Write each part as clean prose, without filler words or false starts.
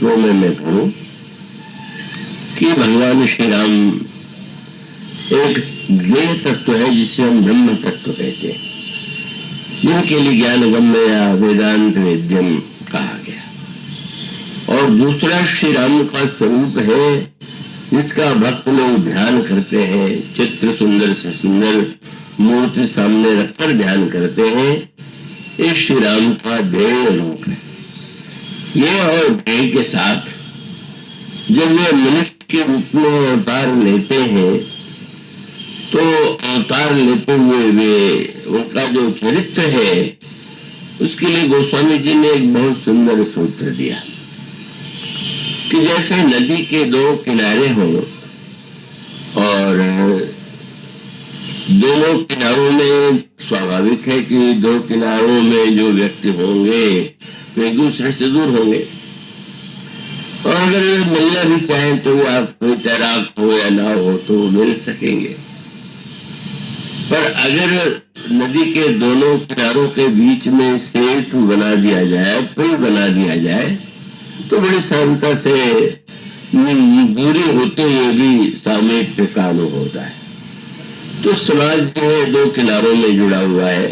तो मैं कहूं कि भगवान श्री राम एक ज्ञेय तत्व है जिसे हम ब्रह्म तत्व कहते हैं, जिनके लिए ज्ञान गम्य या वेदांत वेद्यम कहा गया। और दूसरा श्री राम का स्वरूप है जिसका भक्त लोग ध्यान करते हैं, चित्र सुंदर से सुंदर मूर्ति सामने रखकर ध्यान करते हैं। ये श्री राम का ध्येय रूप है। ये और ध्येय के साथ जब वे मनुष्य के रूप में अवतार लेते हैं तो अवतार लेते हुए वे उनका जो चरित्र है उसके लिए गोस्वामी जी ने एक बहुत सुंदर सूत्र दिया कि जैसे नदी के दो किनारे हों और दोनों किनारों में स्वाभाविक है कि दो किनारों में जो व्यक्ति होंगे वे एक दूसरे से दूर होंगे, और अगर मिलना भी चाहें तो आप कोई तैराक हो या ना हो तो मिल सकेंगे। पर अगर नदी के दोनों किनारों के बीच में सेतु बना दिया जाए, पुल बना दिया जाए, तो बड़ी सरलता से दूरी होते हुए भी सामयिक काम होता है। तो समाज जो है दो किनारों में जुड़ा हुआ है,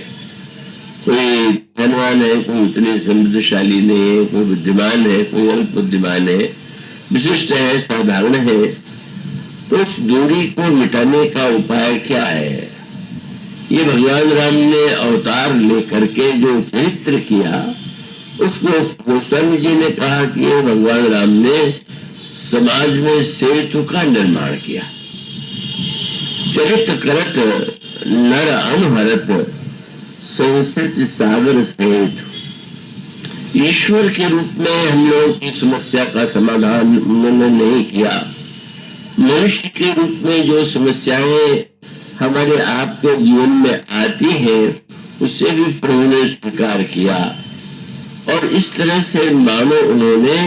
कोई धनवान है, कोई इतने समृद्धशाली नहीं है, कोई बुद्धिमान है, कोई अल्प बुद्धिमान है, विशिष्ट है, साधारण है। तो उस दूरी को मिटाने का उपाय क्या है? ये भगवान राम ने अवतार लेकर के जो चरित्र किया उसको गोस्वामी जी ने कहा कि ये भगवान राम ने समाज में सेतु का निर्माण किया। चरित्र करत नर अनहरत संस्कृत सागर सेतु। ईश्वर के रूप में हम लोग की समस्या का समाधान उन्होंने नहीं किया। मनुष्य के रूप में जो समस्याएं हमारे आपके जीवन में आती हैं उससे भी प्रभु ने स्वीकार किया, और इस तरह से मानो उन्होंने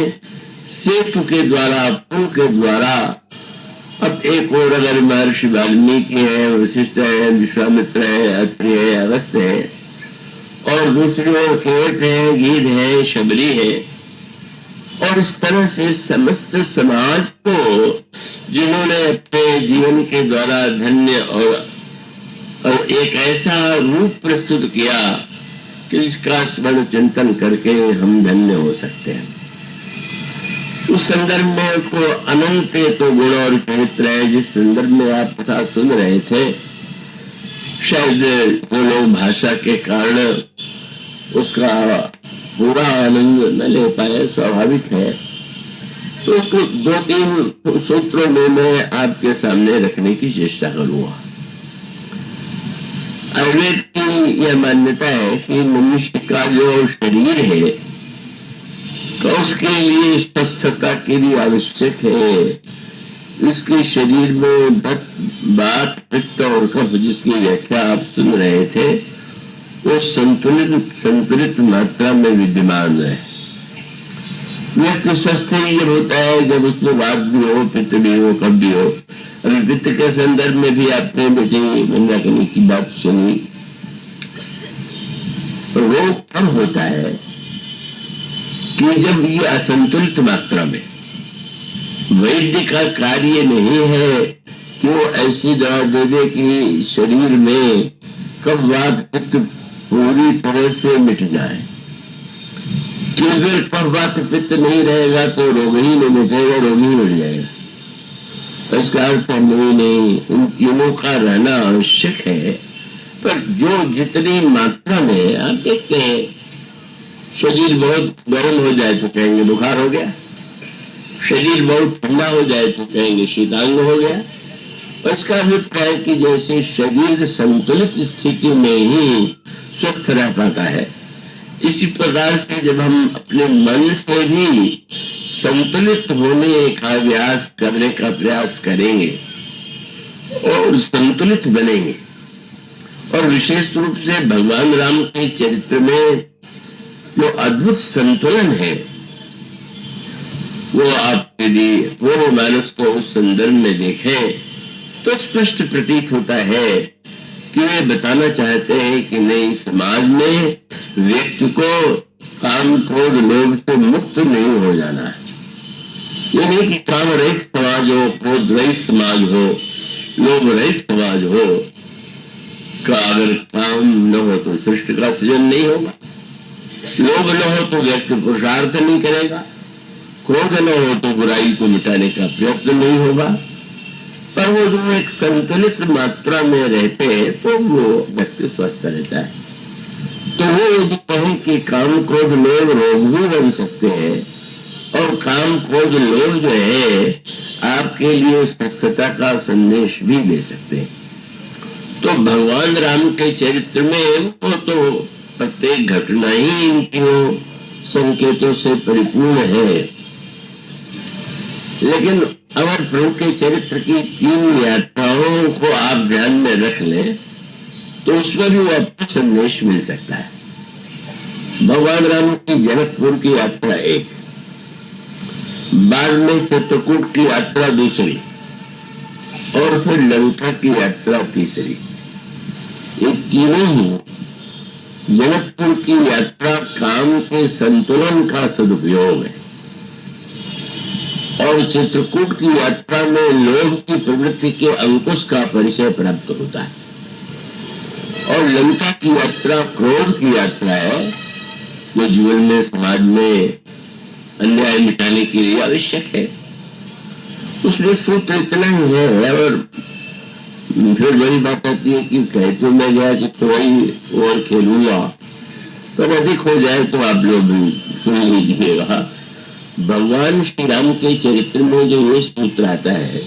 सेतु के द्वारा, पुल के द्वारा, अब एक और अगर महर्षि वाल्मीकि है, वशिष्ठ है, विश्वामित्र है, अत्रि है, अगस्त्य है, और दूसरी ओर केवट है, गीध है, शबरी है, और इस तरह से समस्त समाज को जिन्होंने अपने जीवन के द्वारा धन्य और एक ऐसा रूप प्रस्तुत किया कि इसका स्मरण चिंतन करके हम धन्य हो सकते हैं। उस संदर्भ में को अनंत तो गुण और चरित्र है जिस संदर्भ में आप कथा सुन रहे थे। शायद वो लोग भाषा के कारण उसका पूरा आनंद न ले पाए, स्वाभाविक है। तो उसको दो तीन सूत्रों में मैं आपके सामने रखने की चेष्टा करूंगा। आयुर्वेद की यह मान्यता है कि मनुष्य का जो शरीर है तो उसके लिए स्वस्थता के लिए आवश्यक है इसके शरीर में बात, पित्त और कफ जिसकी व्याख्या आप सुन रहे थे वो संतुलित मात्रा में विद्यमान है। व्यक्ति स्वस्थ ही जब होता है जब उसमें वात भी हो, पित्त भी हो, कफ भी हो। अभी पित्त के संदर्भ में भी आपने बेटे मंदाकिनी की बात सुनी। रोग कब होता है कि जब ये असंतुलित मात्रा में, वैद्य का कार्य नहीं है कि वो ऐसी दवा दे दे कि शरीर में कफ वात पित्त पूरी तरह से मिट जाए। क्योंकि कफ वात पित्त नहीं रहेगा तो रोग ही नहीं मिटेगा, रोग ही मिट जाएगा। इसका अर्थ नहीं, उन तीनों का रहना आवश्यक है। पर जो जितनी मात्रा में आप देखते हैं, शरीर बहुत गर्म हो जाए तो कहेंगे बुखार हो गया, शरीर बहुत ठंडा हो जाए तो कहेंगे शीतांग हो गया। और इसका अभिप्राय कि जैसे शरीर संतुलित स्थिति में ही स्वस्थ रह पाता है, इसी प्रकार से जब हम अपने मन से भी संतुलित होने का अभ्यास करने का प्रयास करेंगे और संतुलित बनेंगे, और विशेष रूप से भगवान राम के चरित्र में जो अद्भुत संतुलन है वो आप यदि पूर्व मानस को उस संदर्भ में देखें तो स्पष्ट प्रतीत होता है कि वे बताना चाहते हैं कि नहीं, समाज में व्यक्ति को काम क्रोध लोभ से मुक्त नहीं हो जाना है। ये नहीं कि काम रहित समाज हो, क्रोध रहित समाज हो, लोभ रहित समाज हो। का अगर काम न हो तो सृष्टि का सृजन नहीं होगा, लोभ न हो तो व्यक्ति पुरुषार्थ नहीं करेगा, क्रोध न हो तो बुराई को मिटाने का प्रयत्न नहीं होगा। पर वो जो एक संतुलित मात्रा में रहते हैं तो वो व्यक्ति स्वस्थ रहता है। तो वो यदि कहें कि काम क्रोध लोभ रोग भी बन सकते हैं, और काम क्रोध लोभ जो है आपके लिए स्वस्थता का संदेश भी दे सकते हैं, तो भगवान राम के चरित्र में वो तो प्रत्येक घटना ही इनकी संकेतों से परिपूर्ण है। लेकिन अगर प्रभु के चरित्र की 3 यात्राओं को आप ध्यान में रख लें तो उसमें भी वो आपको संदेश मिल सकता है। भगवान राम की जनकपुर की यात्रा एक, बाद में चित्रकूट की यात्रा दूसरी, और फिर लंका की यात्रा तीसरी। ये तीनों ही जनकपुर की यात्रा काम के संतुलन का सदुपयोग है, और चित्रकूट की यात्रा में लोभ की प्रवृत्ति के अंकुश का परिचय प्राप्त होता है, और लंका की यात्रा क्रोध की यात्रा है जो जीवन में समाज में अन्याय मिटाने के लिए आवश्यक है। उसमें सूत्र इतना ही है। और फिर वही बात आती है कि कह तो मैं गया कि थोड़ी और खेलूंगा, तो अधिक हो जाए तो आप लोग सुन लीजिएगा। भगवान श्री राम के चरित्र में जो ये सूत्र आता है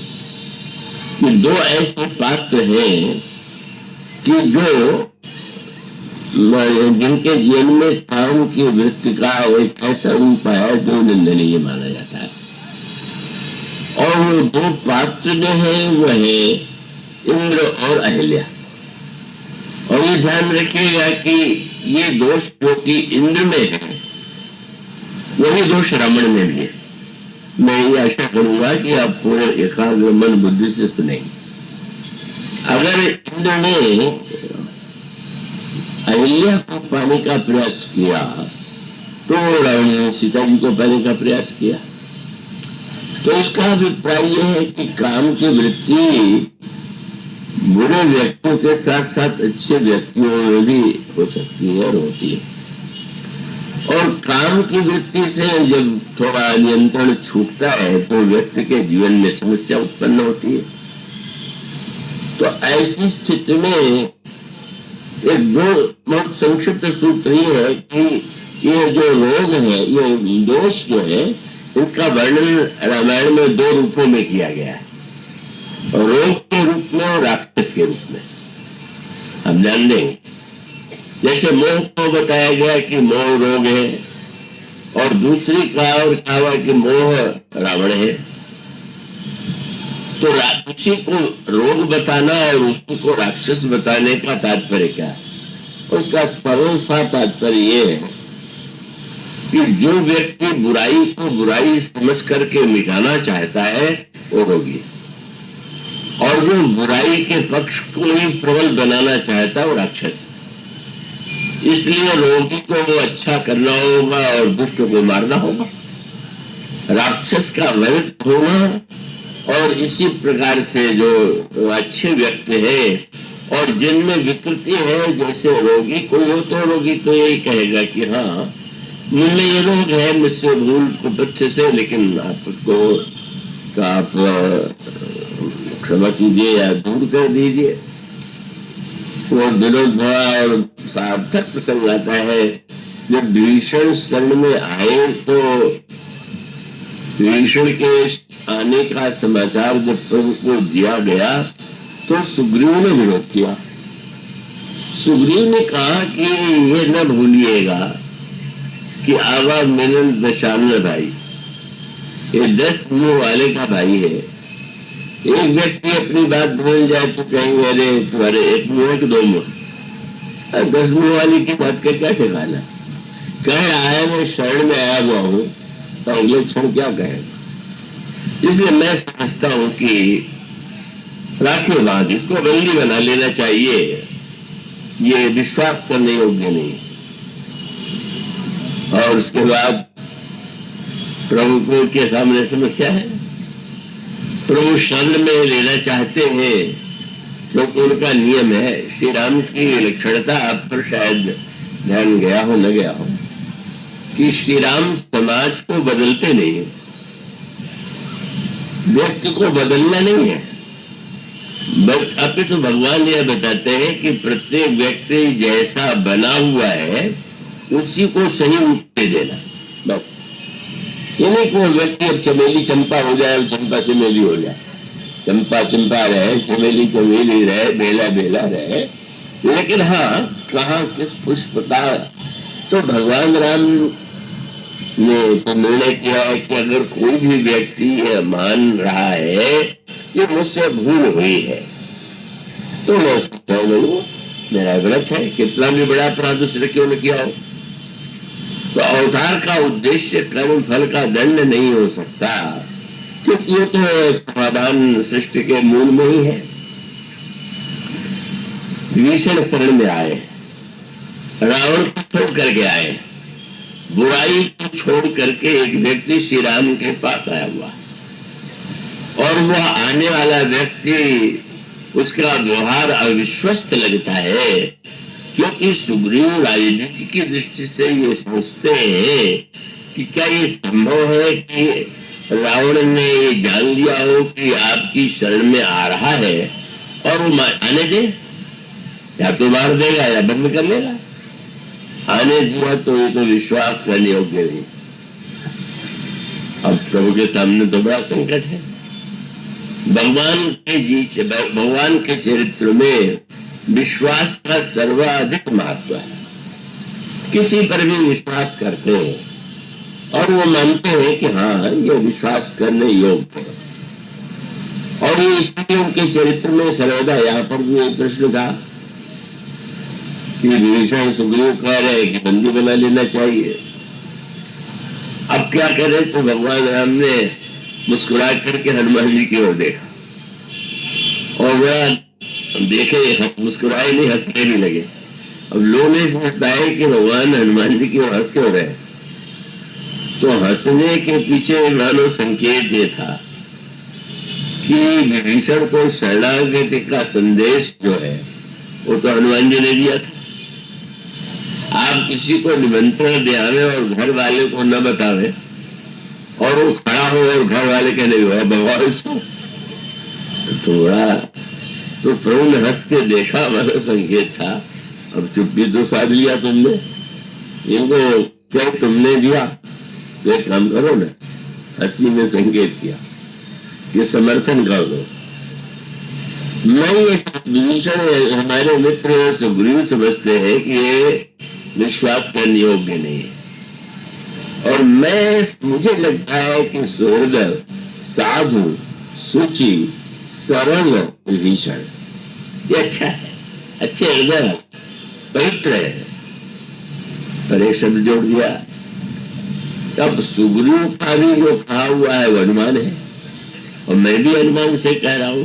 कि 2 ऐसे पात्र हैं कि जो जिनके जीवन में काम की वृत्ति का एक ऐसा रूप है जो निंदनीय माना जाता है, और वो 2 पात्र जो है वो है इंद्र और अहिल्या। और ये ध्यान रखिएगा कि ये दोष जो कि इंद्र में है वही दोष रावण में भी है। मैं ये आशा करूंगा कि आप पूरे एकाग्र मन बुद्धि से सुनेंगे। अगर इंद्र ने अहिल्या को पाने का प्रयास किया तो रावण ने सीता जी को पाने का प्रयास किया। तो इसका अभिप्राय यह है कि काम की वृत्ति बुरे व्यक्तियों के साथ साथ अच्छे व्यक्तियों में भी हो सकती है और होती है। और काम की वृत्ति से जब थोड़ा नियंत्रण छूटता है तो व्यक्ति के जीवन में समस्या उत्पन्न होती है। तो ऐसी स्थिति में एक 2 बहुत संक्षिप्त सूत्र ये है कि ये जो रोग है, ये दोष जो है, इनका वर्णन रामायण में 2 रूपों में किया गया है, रोग के रूप में और राक्षस के रूप में। हम ध्यान देंगे, जैसे मोह को बताया गया कि मोह रोग है, और दूसरी का और कहा हुआ कि मोह रावण है। तो उसी को रोग बताना और उसी को राक्षस बताने का तात्पर्य क्या है? उसका सरल सा तात्पर्य ये है कि जो व्यक्ति बुराई को बुराई समझ करके मिटाना चाहता है वो रोगी, और जो बुराई के पक्ष को ही प्रबल बनाना चाहता है वो राक्षस। इसलिए रोगी को वो अच्छा करना होगा और दुष्ट को मारना होगा। राक्षस का वध होना, और इसी प्रकार से जो अच्छे व्यक्ति है और जिनमें विकृति है, जैसे रोगी कोई हो तो रोगी तो यही कहेगा कि हाँ मुझे ये रोग है, मुझसे भूल कुपथ्य से, लेकिन आप उसको तो आप क्षमा कीजिए या दूर कर दीजिए। वो विनोद भरा और सार्थक प्रसंग आता है। जब भीषण शरण में आए तो भीषण के आने का समाचार जब प्रभु को दिया गया तो सुग्रीव ने विरोध किया। सुग्रीव ने कहा कि ये न भूलिएगा कि आवा मिलन दशानन भाई, ये 10 मुंह वाले का भाई है। एक व्यक्ति अपनी बात भूल जाए तो कहेंगे अरे तुम्हारे 1 मुंह कि 2 मुंह, 10 मुंह वाली की बात का क्या ठिकाना। कह रहा है मैं शरण में आया हुआ हूं तो अगले क्षण क्या कहेगा। इसलिए मैं समझता हूं कि राखे बाद इसको बंदी बना लेना चाहिए, ये विश्वास करने योग्य नहीं। और उसके बाद प्रभु को के सामने समस्या है। प्रभु शरण में लेना चाहते हैं क्योंकि उनका नियम है। श्री राम की विलक्षणता आप पर शायद ध्यान गया हो न गया हो कि श्री राम समाज को बदलते नहीं है, व्यक्ति को बदलना नहीं है, बट अभी तो भगवान यह बताते हैं कि प्रत्येक व्यक्ति जैसा बना हुआ है उसी को सही रूप दे देना। बस ये नहीं कि वो व्यक्ति अब चमेली चंपा हो जाए और चंपा चमेली हो जाए, चंपा चंपा रहे, चमेली चमेली रहे, बेला बेला रहे, लेकिन हाँ कहाँ किस पुष्प का। तो भगवान राम ने तो निर्णय किया है कि अगर कोई भी व्यक्ति यह मान रहा है कि मुझसे भूल हुई है तो मैं उसको मेरा गलत है, कितना भी बड़ा अपराध उसने क्यों न किया हो। तो अवतार का उद्देश्य कर्म फल का दंड नहीं हो सकता, क्योंकि ये तो एक समाधान सृष्टि के मूल में ही है। विभीषण शरण में आए, रावण को छोड़ करके आए, बुराई को छोड़ करके एक व्यक्ति श्री राम के पास आया हुआ, और वह आने वाला व्यक्ति उसका व्यवहार अविश्वस्त लगता है, क्योंकि सुग्रीव राजनीति की दृष्टि से ये सोचते हैं कि क्या ये संभव है कि रावण ने ये जान लिया हो कि आपकी शरण में आ रहा है और वो आने दे, या तो मार देगा या बंद कर लेगा। आने दिया तो ये तो विश्वास करने योग्य नहीं। अब प्रभु के सामने तो बड़ा संकट है। भगवान के चरित्र में विश्वास का सर्वाधिक महत्व है। किसी पर भी विश्वास करते हैं और वो मानते हैं कि हाँ ये विश्वास करने योग्य है, और ये इसलिए उनके चरित्र में सर्वदा यहाँ पर भी एक प्रश्न था कि विभीषण सुग्रीव कह रहे हैं कि बंदी बना लेना चाहिए। अब क्या करे, तो भगवान राम ने मुस्कुरा करके हनुमान जी की ओर देखा और वह देखे मुस्कुराए नहीं, हंसने भी लगे। अब लोग ने सोचता है कि भगवान हनुमान जी की ओर हंस क्यों रहे, तो हंसने के पीछे मानो संकेत ये था कि विभीषण को शरणागति का संदेश जो है वो तो हनुमान जी ने दिया था। आप किसी को निमंत्रण दे आवे और घर वाले को न बतावे और वो खड़ा हो और घर वाले कहने भगवान इसको थोड़ा तो प्रभु ने हंस के देखा, मानो संकेत था। अब चुप्पी तो साध लिया तुमने, इनको क्या तुमने दिया, तो एक काम करो ना, हंसी में संकेत किया ये समर्थन कर दो। मैं ये विभीषण हमारे मित्र सुग्रीव समझते हैं कि ये विश्वास करने योग्य नहीं है, और मुझे लगता है कि सुहृदय साधु सुचि सरल विभीषण ये अच्छा है, अच्छे हृदय पवित्र है, पर एक शब्द जोड़ दिया। तब सुग्रीव का भी जो कहा हुआ है वो अनुमान है, और मैं भी अनुमान से कह रहा हूं।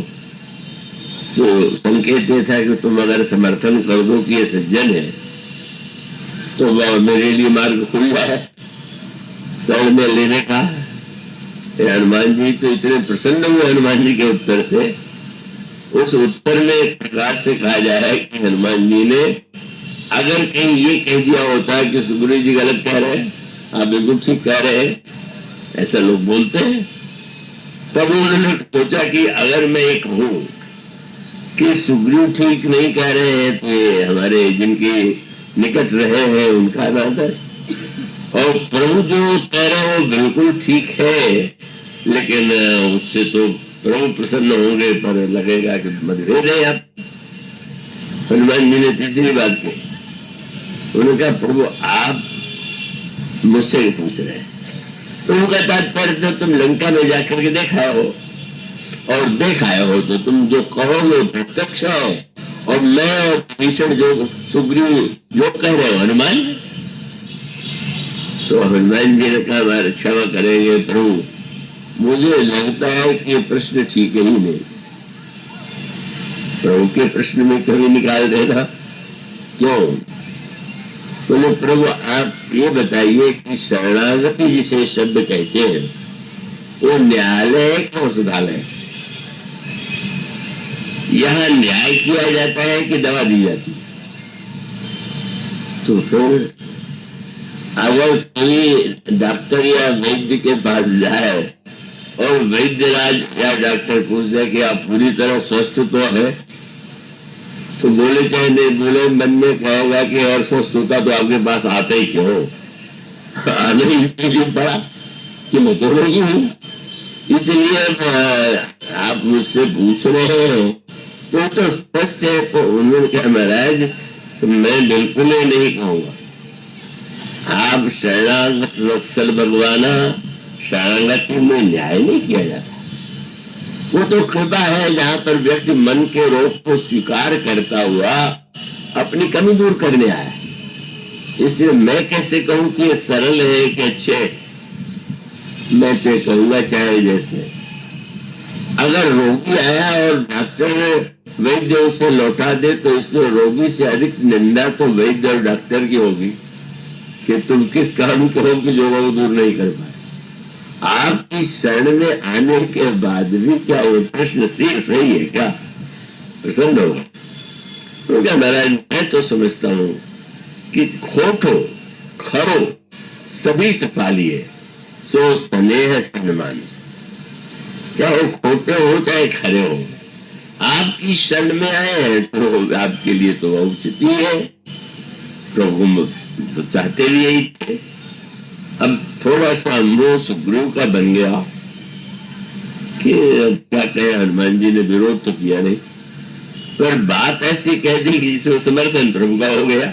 तो संकेत ये था कि तुम अगर समर्थन कर दो कि ये सज्जन है तो मेरे लिए मार्ग खुल जाए शरण में लेने का। हनुमान जी तो इतने प्रसन्न हुए हनुमान जी के उत्तर से, उस उत्तर में एक प्रकार से कहा जा रहा है कि हनुमान जी ने अगर कहीं ये कह दिया होता कि सुग्रीव जी गलत कह रहे हैं, आप बिल्कुल ठीक कह रहे हैं, ऐसा लोग बोलते हैं, तब उन्होंने सोचा कि अगर मैं एक हूं कि सुग्रीव ठीक नहीं कह रहे हैं तो ये हमारे जिनके निकट रहे हैं उनका अनादर, और प्रभु जो कह रहे हो बिल्कुल ठीक है, लेकिन उससे तो प्रभु प्रसन्न होंगे पर लगेगा कि मतभेद है। आप हनुमान जी ने तीसरी बात की, उन्होंने कहा प्रभु आप मुझसे ही पूछ रहे हैं, प्रभु का तात्पर्य तो तुम लंका में जाकर के देखा हो और देखाया हो, तो तुम जो कहोगे प्रत्यक्ष है, और मैं और भीषण जो सुग्रीव जो कह रहे हो हनुमान। तो हनुमान जी ने कहा क्षमा करेंगे प्रभु, मुझे लगता है कि ये प्रश्न ठीक ही नहीं, प्रभु के प्रश्न में कभी निकाल देना क्यों, बोले प्रभु आप ये बताइए कि शरणागति जिसे शब्द कहते हैं वो न्यायालय है कि औषधालय? यहाँ न्याय किया जाता है कि दवा दी जाती है? तो फिर अगर कोई डॉक्टर या वैद्य के पास जाए और वैद्य राज या डॉक्टर पूछ जाए कि आप पूरी तरह स्वस्थ तो है, तो बोले चाहे नहीं बोले, मन में कहेगा कि और स्वस्थ होता तो आपके पास आते ही क्यों? आने इसलिए पड़ा कि मैं तो नहीं हूँ, इसलिए आप मुझसे पूछ रहे हैं। तो स्पष्ट है। तो उन्होंने कहा महाराज मैं बिल्कुल ही नहीं कहूंगा। आप शरणागत वत्सल भगवाना, शरणागति में न्याय नहीं किया जाता। वो तो कृपा है जहाँ पर व्यक्ति मन के रोग को स्वीकार करता हुआ अपनी कमी दूर करने आया। इसलिए मैं कैसे कहूं कि ये सरल है कि अच्छे? मैं तो कहूंगा चाहे जैसे अगर रोगी आया और डॉक्टर वैद्य उसे लौटा दे तो इसमें रोगी से अधिक निंदा तो वैद्य और डॉक्टर की होगी कि तुम किस कारण कहो कि जो रोग दूर नहीं कर पाए। आपकी शरण में आने के बाद भी क्या ये प्रश्न सही है क्या? प्रसन्न होगा तो क्या महाराज मैं तो समझता हूं कि खोटो खरो सभी पालिए सो स्नेह सन्मान, चाहे खोटे हो चाहे खरे हो, आपकी शरण में आए हैं तो आपके लिए तो उचित ही है। प्रभु तो चाहते भी यही थे। अब थोड़ा सा मोह सुग्रीव का बन गया कि क्या कहे, हनुमान जी ने विरोध तो किया नहीं पर बात ऐसी कह दी कि जिसमें समर्थन प्रभु का हो गया।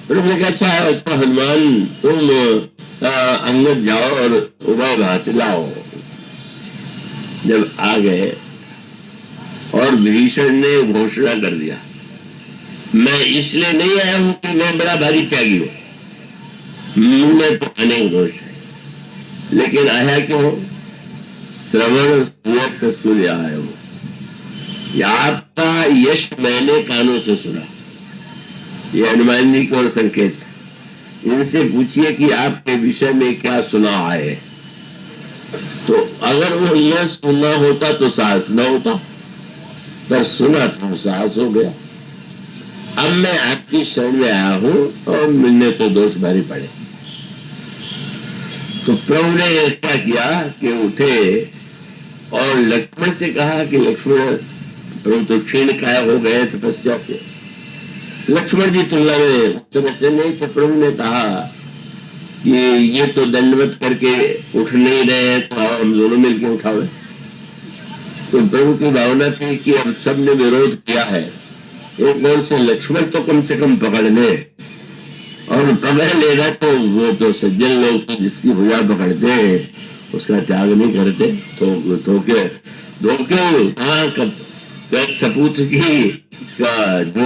प्रभु ने कहा अच्छा तो हनुमान तुम अंगद जाओ और उभय भात लाओ। जब आ गए और विभीषण ने घोषणा कर दिया मैं इसलिए नहीं आया हूं कि मैं बड़ा भारी त्यागी हूं, मुझमें तो अनेक दोष है, लेकिन आया क्यों? श्रवण यश सूर्य आया हूं, आपका यश मैंने कानों से सुना। ये हनुमान जी को संकेत। इनसे पूछिए कि आपके विषय में क्या सुना है। तो अगर वो यह सुना होता तो साहस न होता, पर सुना तो साहस हो गया। अब मैं आपकी शरण में आया हूं और मिलने तो दोष भारी पड़े। तो प्रभु ने क्या किया कि उठे और लक्ष्मण से कहा कि लक्ष्मण, प्रभु तो क्षीण काय हो गए तपस्या से। लक्ष्मण जी तुलना में तपस्या नहीं, तो प्रभु ने कहा कि ये तो दंडवत करके उठ नहीं रहे तो हम दोनों मिलकर उठाओ। तो प्रभु की भावना थी कि अब सबने विरोध किया है, एक ओर से लक्ष्मण तो कम से कम पकड़ ले, और पकड़ लेगा तो वो तो सज्जन लोग तो जिसकी भुजा पकड़ते हैं उसका त्याग नहीं करते। तो धोखे सपूत की का जो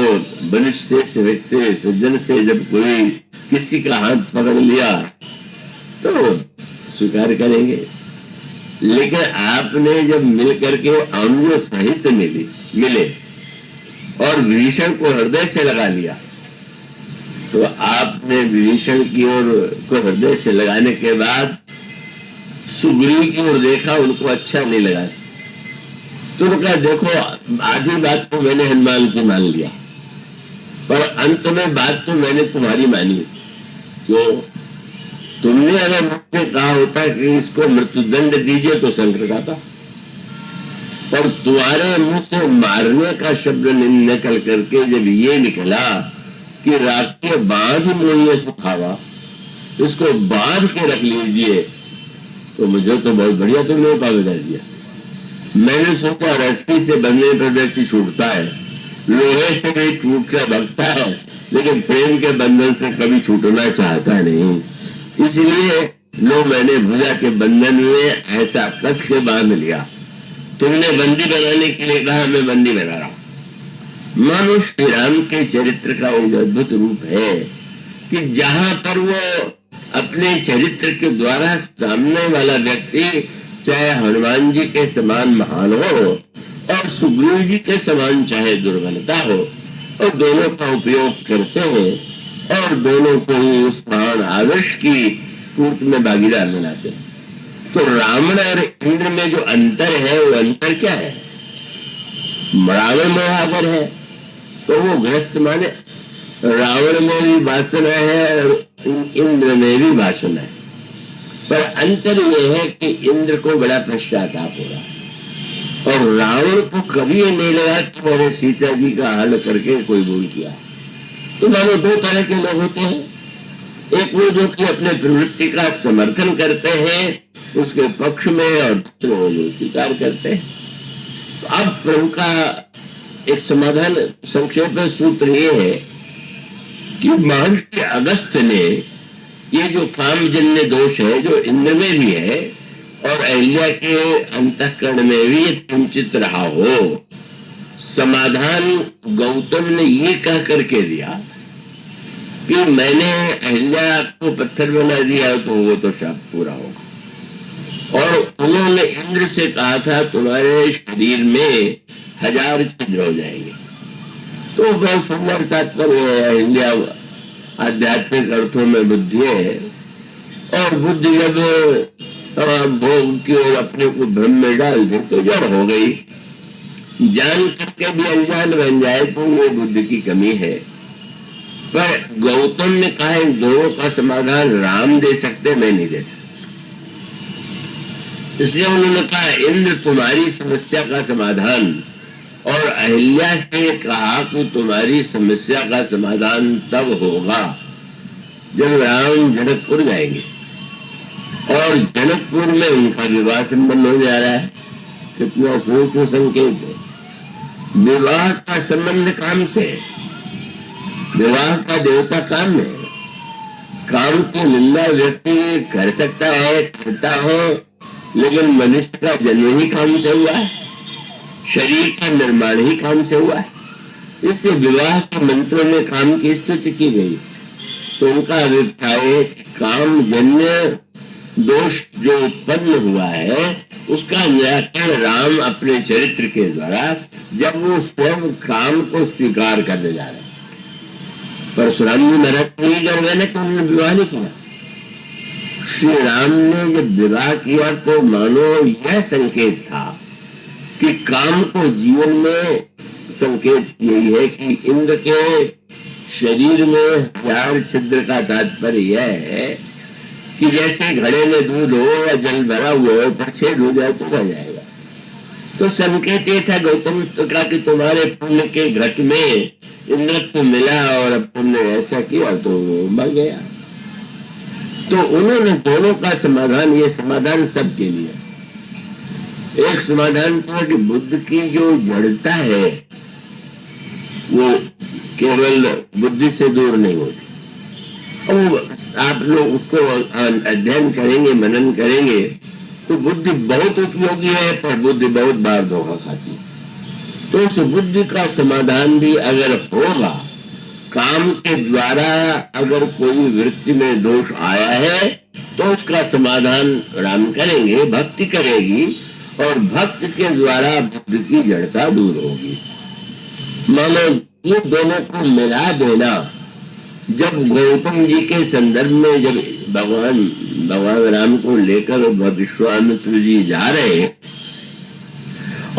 मनुष्य से सज्जन से जब कोई किसी का हाथ पकड़ लिया तो स्वीकार करेंगे। लेकिन आपने जब मिल करके अनुज सहित मिले और विभीषण को हृदय से लगा लिया, तो आपने विभीषण की ओर को हृदय से लगाने के बाद सुग्रीव की ओर देखा, उनको अच्छा नहीं लगा। तो कहा देखो आधी बात तो मैंने हनुमान की मान लिया पर अंत में बात तो मैंने तुम्हारी मानी। तो तुमने अगर मुझसे कहा होता कि इसको मृत्युदंड दीजिए तो संकट आता, पर तुम्हारे मुंह से मारने का शब्द निकल करके जब ये निकला कि राख्य बांध मोहिए सुखावा, इसको बांध के रख लीजिए, तो मुझे तो बहुत बढ़िया तुमने उपाय बता दिया। मैंने सोचा रस्सी से बंधने पर व्यक्ति छूटता है, लोहे से भी टूट कर भगता है, लेकिन प्रेम के बंधन से कभी छूटना चाहता नहीं। इसलिए लो मैंने भुजा के बंधन में ऐसा कस के बांध लिया। तुमने बंदी बनाने के लिए कहा, मैं बंदी बना रहा हूं। मानो श्री राम के चरित्र का एक अद्भुत रूप है कि जहां पर वो अपने चरित्र के द्वारा सामने वाला व्यक्ति चाहे हनुमान जी के समान महान हो और सुग्रीव जी के समान चाहे दुर्बलता हो, और दोनों का उपयोग करते हैं और दोनों को ही उस महान आदर्श की पूर्ति में भागीदार बनाते हैं। तो रावण और इंद्र में जो अंतर है, वो अंतर क्या है? रावण में आगर है तो वो ग्रस्त माने रावण में भी वासना है और इंद्र में भी वासना है, पर अंतर यह है कि इंद्र को बड़ा पश्चाताप हो रहा है और रावण को कभी ये नहीं लगा कि मैंने सीता जी का हल करके कोई भूल किया। तो मानो दो तरह के लोग होते हैं, एक वो जो कि अपने प्रवृत्ति का समर्थन करते हैं उसके पक्ष में, और दूसरे वो जो स्वीकार करते हैं। तो अब प्रभु का एक समाधान संक्षेप में सूत्र ये है कि महर्षि अगस्त्य ने ये जो कामजन्य दोष है जो इंद्र में भी है और अहिल्या के अंतःकरण में भी ये किंचित रहा हो, समाधान गौतम ने ये कह करके दिया कि मैंने अहिल्या को पत्थर बना दिया तो वो तो शाप पूरा होगा। और उन्होंने इंद्र से कहा था तुम्हारे शरीर में 1000 छिद्र हो जाएंगे। तो बहुत सुंदर तात्पर्य है। अहिल्या आध्यात्मिक अर्थों में बुद्धि है और बुद्धि जब भोग की ओर अपने को भ्रम में डाल दे तो जड़ हो गई। जान करके भी अनजान बन जाए तो ये बुद्धि की कमी है। पर गौतम ने कहा इन दोनों का समाधान राम दे सकते, मैं नहीं दे सकता। इसलिए उन्होंने कहा इंद्र तुम्हारी समस्या का समाधान, और अहिल्या से कहा कि तुम्हारी समस्या का समाधान तब होगा जब राम जनकपुर जाएंगे। और जनकपुर में उनका विवाह संबंध हो जा रहा है। कितना सूक्ष्म संकेत है। विवाह का संबंध काम से, विवाह का देवता काम है। काम की निंदा व्यक्ति कर सकता है, करता हो, लेकिन मनुष्य का जन्म ही काम से हुआ है, शरीर का निर्माण ही काम से हुआ है। इससे विवाह के मंत्रों में काम की स्तुति की गई। तो उनका अभिप्राय काम जन्य दोष जो उत्पन्न हुआ है उसका निराकरण राम अपने चरित्र के द्वारा, जब वो स्वयं काम को स्वीकार करने जा रहे हैं। परशुराम जी महाराज नहीं कर गए ना कि उन्होंने विवाह नहीं किया। श्री राम ने जब विवाह किया तो मानो यह संकेत था कि काम को जीवन में, संकेत यही है कि इंद्र के शरीर में 1000 छिद्र का तात्पर्य यह है कि जैसे घड़े में दूध हो या जल भरा हुआ हो पर छेद हो जाए तो रह जाएगा। तो संकेत ये था गौतम का कि तुम्हारे पुण्य के घट में इंद्रत्व मिला और अब तुमने ऐसा किया तो वो मर गया। तो उन्होंने दोनों का समाधान, ये समाधान सबके लिए। एक समाधान तो है कि बुद्ध की जो जड़ता है वो केवल बुद्धि से दूर नहीं होती। और आप लोग उसको अध्ययन करेंगे, मनन करेंगे तो बुद्धि बहुत उपयोगी है, पर बुद्धि बहुत बार धोखा खाती है। तो उस बुद्धि का समाधान भी अगर होगा, काम के द्वारा अगर कोई वृत्ति में दोष आया है तो उसका समाधान राम करेंगे, भक्ति करेगी और भक्त के द्वारा बुद्धि की जड़ता दूर होगी। मानो ये दोनों को मिला देना। जब गौतम जी के संदर्भ में जब भगवान राम को लेकर विश्वामित्र जी जा रहे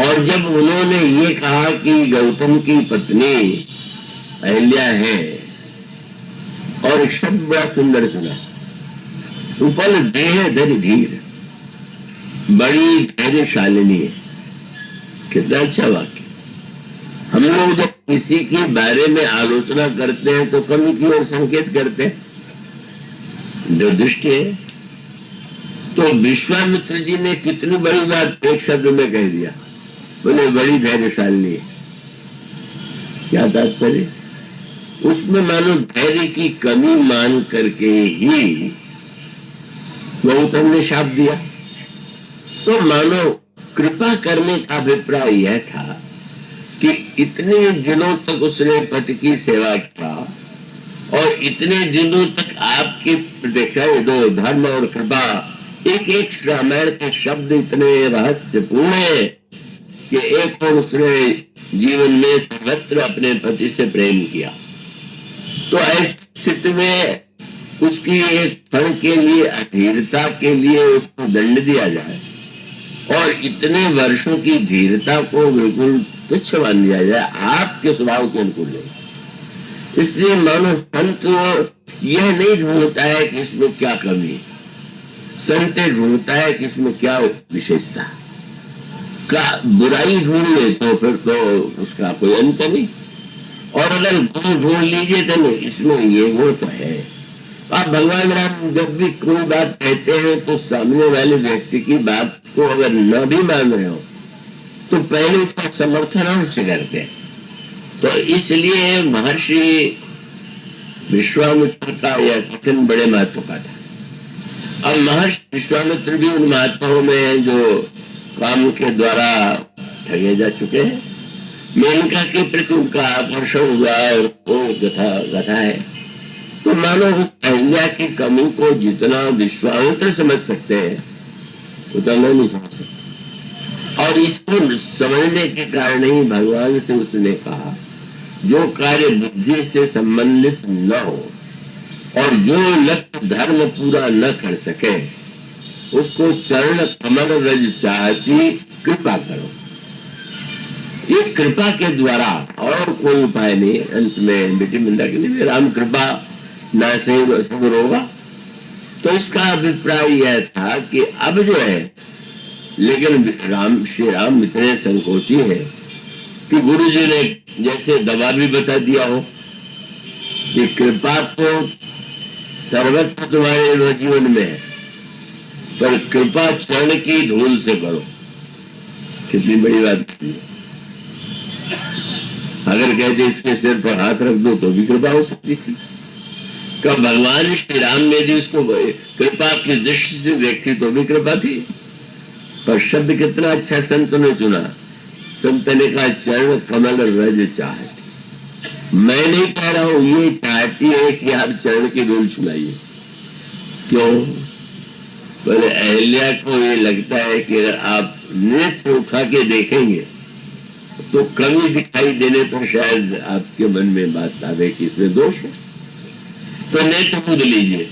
और जब उन्होंने ये कहा कि गौतम की पत्नी अहिल्या है, और एक शब्द बड़ा सुंदर सुना, उपल देह धर धीर, बड़ी धैर्यशालिनी है। कितना अच्छा वाक्य। हम लोग जब किसी के बारे में आलोचना करते हैं तो कमी की ओर संकेत करते हैं, जो दुष्ट है। तो विश्वामित्र जी ने कितनी बड़ी बात एक शब्द में कह दिया, बोले बड़ी धैर्यशाली है। क्या तात्पर्य? उसमें मानो धैर्य की कमी मान करके ही गौतम ने शाप दिया। तो मानो कृपा करने का अभिप्राय यह था कि इतने दिनों तक उसने पति की सेवा किया और इतने दिनों तक आपकी प्रतीक्षा, दो धर्म और कृपा, एक एक रामायण के शब्द इतने रहस्यपूर्ण है कि एक तो उसने जीवन में सर्वत्र अपने पति से प्रेम किया। तो ऐसे चित्त में उसकी एक क्षण के लिए अधीरता के लिए उसको दंड दिया जाए और इतने वर्षों की धीरता को बिल्कुल तुच्छ मान दिया जाए, आपके स्वभाव के अनुकूल नहीं। इसलिए मानो संत यह नहीं ढूंढता है कि इसमें क्या कमी है, संत ढूंढता है कि इसमें क्या विशेषता का। बुराई ढूंढ ले तो फिर तो उसका कोई अंत नहीं, और अगर गुण ढूंढ लीजिए तो नहीं, इसमें ये वो तो है। आप भगवान राम जब भी कोई बात कहते हैं तो सामने वाले व्यक्ति की बात को अगर न भी मान रहे हो तो पहले उसका समर्थन अवश्य करते हैं। तो इसलिए महर्षि विश्वामित्र का यह कथन बड़े महत्व का था। अब महर्षि विश्वामित्र भी उन महात्माओं में हैं जो काम के द्वारा ठगे जा चुके हैं। मेनका के प्रति उनका आकर्षण हुआ और वो गथा है। तो मानो उस अहिल्या की कमी को जितना विश्वामित्र समझ सकते हैं उतना नहीं समझ सकते, और इसको समझने के कारण ही भगवान से उसने कहा जो कार्य बुद्धि से संबंधित न हो और जो लक्ष्य धर्म पूरा न कर सके उसको चरण कमल रज चाहती कृपा करो। ये कृपा के द्वारा और कोई उपाय नहीं। अंत में बेटी मिंदा के लिए राम कृपा ना से होगा। तो इसका अभिप्राय यह था कि अब जो है, लेकिन श्री राम इतने संकोची है कि गुरु जी ने जैसे दवा भी बता दिया हो कि कृपा तो सर्वत्र तुम्हारे जीवन में है, पर कृपा चरण की धूल से करो। कितनी बड़ी बात है। अगर कहते इसके सिर पर हाथ रख दो तो भी कृपा हो सकती थी। कब भगवान श्री राम ने भी उसको कृपा की दृष्टि से देखी तो भी कृपा थी। पर शब्द कितना अच्छा संत ने चुना। संत ने कहा चरण कमल रज चाहती। मैं नहीं कह रहा हूं, ये चाहती है कि आप चरण की धूल सुनाइए। क्यों? बोले अहिल्या को ये लगता है कि अगर आप नेत्र उठा के देखेंगे तो कमी दिखाई देने पर शायद आपके मन में बात आवे कि इसमें दोष है, तो नेत्र कूद लीजिए।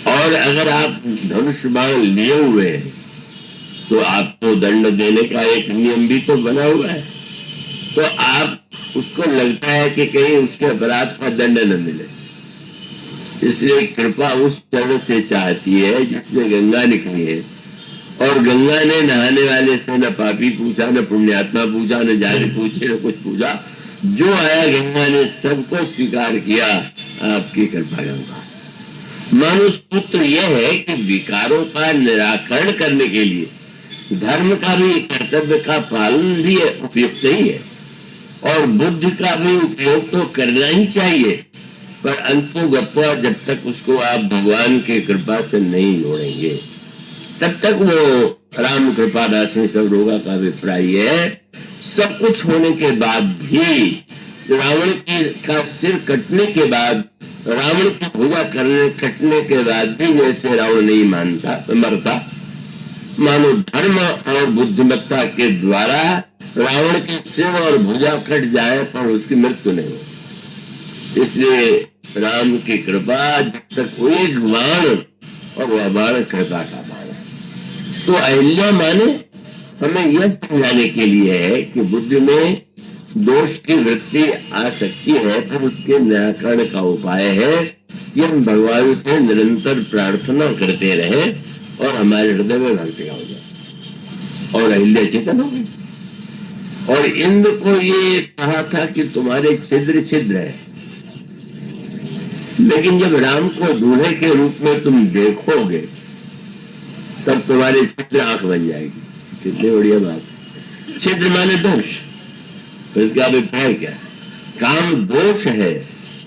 और अगर आप धनुष बाण लिए हुए हैं तो आपको दंड देने का एक नियम भी तो बना हुआ है। तो आप उसको लगता है कि कहीं उसके अपराध का दंड न मिले, इसलिए कृपा उस चरण से चाहती है जिसमें गंगा निकली है। और गंगा ने नहाने वाले से न पापी पूछा, न पुण्यात्मा पूछा, न जाति पूछे, न कुछ पूछा। जो आया गंगा ने सबको स्वीकार किया। आपकी कृपा गंगा। मानुष पुत्र यह है कि विकारों का निराकरण करने के लिए धर्म का भी कर्तव्य का पालन भी उपयुक्त ही है, और बुद्धि का भी उपयोग तो करना ही चाहिए। पर अंतो गप्पा जब तक उसको आप भगवान की कृपा से नहीं जोड़ेंगे तब तक वो राम कृपा दासी सब रोगा का अभिप्राय है। सब कुछ होने के बाद भी रावण का सिर कटने के बाद, रावण की भुजा कटने के बाद भी जैसे रावण नहीं मरता, मानो धर्म और बुद्धिमत्ता के द्वारा रावण के सिर और भुजा कट जाए पर उसकी मृत्यु नहीं हो। इसलिए राम की कृपा जब तक एक बाण, और वह बाण कृपा का बाण है। तो अहिल्या माने हमें यह समझाने के लिए है कि बुद्धि में दोष की वृत्ति आ सकती है, पर उसके निराकरण का उपाय है कि हम भगवान से निरंतर प्रार्थना करते रहे और हमारे हृदय में भक्ति हो जाए। और अहिल्या चेतन हो गई। और इंद्र को ये कहा था कि तुम्हारे छिद्र छिद्र है, लेकिन जब राम को दूल्हे के रूप में तुम देखोगे तब तुम्हारे छिद्र आंख बन जाएगी। कितनी बढ़िया बात। छिद्र माने दोष। तो इसका अभिप्राय क्या है? काम दोष है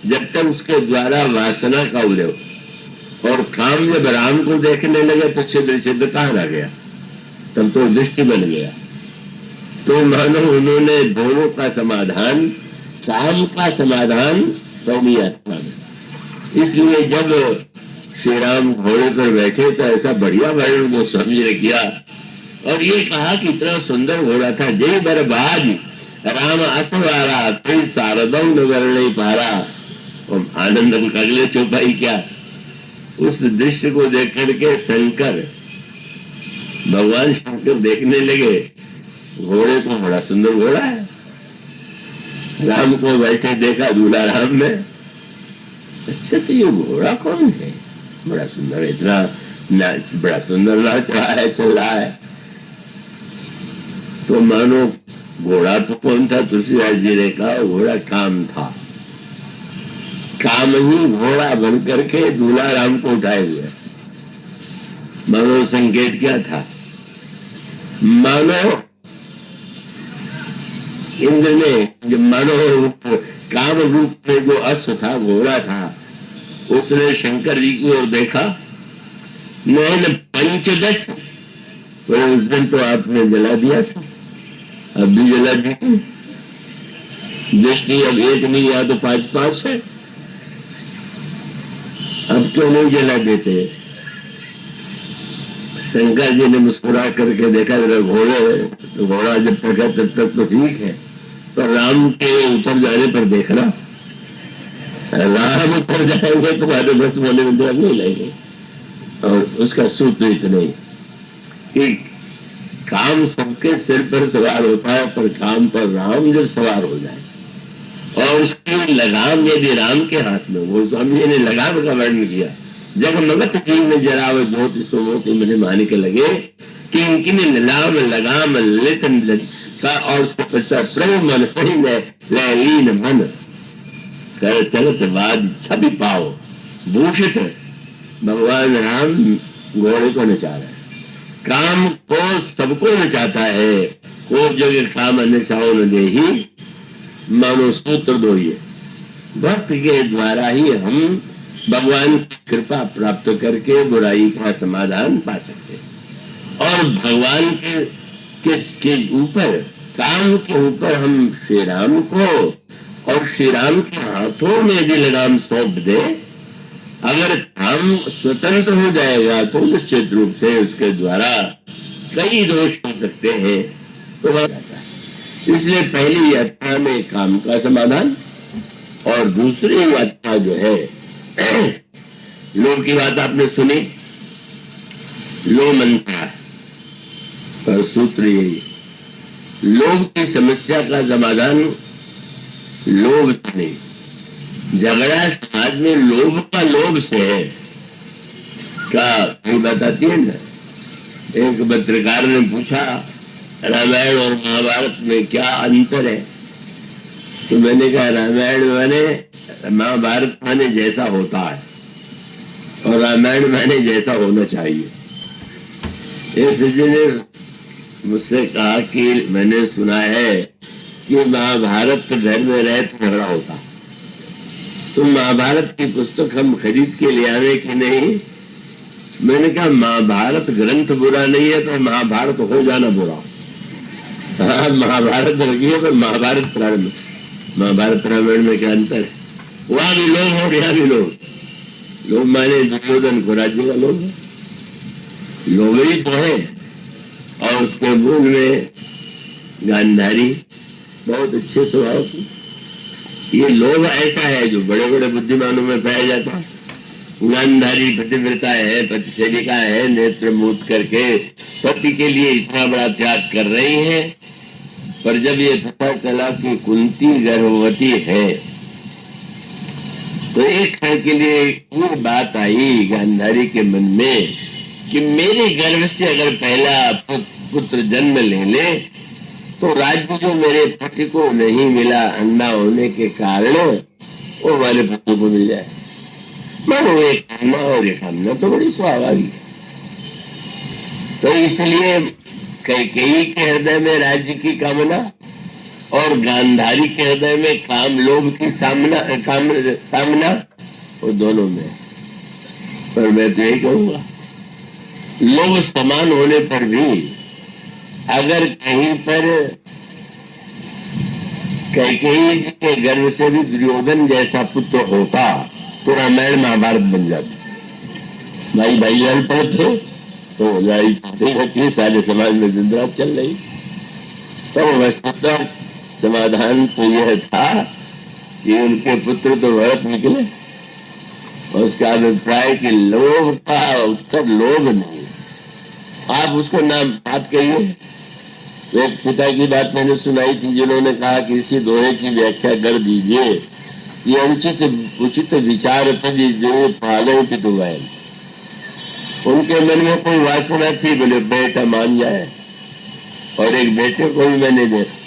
जब तक उसके द्वारा वासना का उदय हो, और काम जब राम को देखने लगे तो छिद्र छिद्र कहाँ रह गया? तब तो दृष्टि बन गया। तो मानो उन्होंने दोनों का समाधान, काम का समाधान कौमी आत्मा में। इसलिए जब श्री राम घोड़े पर बैठे तो ऐसा बढ़िया वर्णन गोस्वामी ने किया और ये कहा कि इतना सुंदर घोड़ा था। जय बरबाज राम असवारा फिर शारदौ न वर्ण पारा। और आनंद का अगले चौपाई क्या, उस दृश्य को देख करके शंकर, भगवान शंकर देखने लगे, घोड़े तो बड़ा सुंदर घोड़ा है। राम को बैठे देखा दूल्हा राम में, अच्छा तो ये घोड़ा कौन है, बड़ा सुंदर, इतना बड़ा सुंदर नाच रहा है, चल रहा है। तो मानो घोड़ा तो कौन था, तुलसीदास जी ने कहा घोड़ा काम था, काम ही घोड़ा बन करके दूल्हा राम को उठाए हुए। मानो संकेत क्या था, मानो इंद्र ने, मानो काम रूप में जो अश्व था, घोड़ा था, उसने शंकर जी की ओर देखा, नैन पंचदश, तो उस दिन तो आपने जला दिया था, अब भी जला दी, दृष्टि अब एक नहीं या तो 5-5 है, अब क्यों नहीं जला देते। शंकर जी ने मुस्कुरा करके देखा, जरा घोड़े, तो घोड़ा जब तक है तब तक तो ठीक है, पर राम के उतर जाने पर देखना, राम उतर जाएंगे तुम्हारे बस होने में देर नहीं लगेगी। और उसका सूत्र इतने कि काम सबके सिर पर सवार होता है, पर काम पर राम जब सवार हो जाए और उसकी लगाम यदि राम के हाथ में, वो स्वामी जी ने लगाम का वर्णन किया, जगमगत जी में जराव ज्योति सुमोति मुझे माने के लगे कि इनकी नीलाम लगाम लेतन का, और उसके पश्चात प्रभु मन सही लीन मन कर चलत बाद छवि पाओ भूषित। भगवान राम घोड़े को नचा रहे हैं, काम को सबको नचाता है, को जगह काम नचाओ न दे ही, मानो सूत्र दो ये, भक्त के द्वारा ही हम भगवान की कृपा प्राप्त करके बुराई का समाधान पा सकते हैं। और भगवान के किसके ऊपर, काम के ऊपर हम श्री राम को और श्री राम के हाथों में यदि लगाम सौंप दे, अगर काम स्वतंत्र हो जाएगा तो निश्चित रूप से उसके द्वारा कई दोष हो सकते हैं। तो इसलिए पहली यात्रा में काम का समाधान, और दूसरी यात्रा जो है, लोभ की बात आपने सुनी, लो मंत्र पर सूत्र यही, लोभ की समस्या का समाधान लोभ से नहीं, झगड़ा समाज में लोभ का लोभ से है। क्या कोई बताती है ना, एक पत्रकार ने पूछा रामायण और महाभारत में क्या अंतर है, तो मैंने कहा रामायण माने, महाभारत माने जैसा होता है, और रामायण माने जैसा होना चाहिए। इस ने मुझसे कहा कि मैंने सुना है कि महाभारत घर में रहे तो झगड़ा होता, तो महाभारत की पुस्तक हम खरीद के ले आने की नहीं। मैंने कहा महाभारत ग्रंथ बुरा नहीं है, तो महाभारत हो जाना बुरा। हाँ, महाभारत रखिए, पर महाभारत प्रारंभ, महाभारत रामायण में क्या अंतर है, वहां भी लोग और यहाँ भी लोग। लोग माने दुर्योधन को राज्य का लोग है, लोग ही तो है, और उसके मूल में गांधारी बहुत अच्छे स्वभाव की। ये लोभ ऐसा है जो बड़े बड़े बुद्धिमानों में पाया जाता है। गांधारी पतिव्रता है, पतिसेविका है, नेत्र मूत करके पति के लिए इतना बड़ा त्याग कर रही है, पर जब ये पता चला कि कुंती गर्भवती है, तो एक क्षण के लिए ये बात आई गांधारी के मन में कि मेरे गर्भ से अगर पहला पुत्र जन्म ले ले, तो राज्य जो मेरे पति को नहीं मिला अंधा होने के कारण, वो हमारे पति को मिल जाए। मानो एक कामना और एक कामना तो बड़ी स्वाभाविक है। तो इसलिए कैकेयी के हृदय में राज्य की कामना, और गांधारी के हृदय में काम लोभ की कामना, वो दोनों में। पर मैं तो यही कहूंगा, लोभ समान होने पर भी अगर कहीं पर कैकेयी के गर्भ से भी दुर्योधन जैसा पुत्र होता, तो रामायण महाभारत बन जाती। भाई भाई लड़ पड़ते तो लड़ाई चलती रहती, सारे समाज में जिंदरा चल रही। तो वस्तुतः समाधान तो यह था कि उनके पुत्र तो भरत निकले। उसका अभिप्राय कि लोभ का उत्तर लोभ नहीं। आप उसको नाम बात करिए। एक पिता की बात मैंने सुनाई थी जिन्होंने कहा कि इसी दोहे की व्याख्या कर दीजिए, ये अनुचित उचित विचार थे जो पाले पितु गए। उनके मन में कोई वासना थी, बोले बेटा मान जाए, और एक बेटे को भी मैंने देखा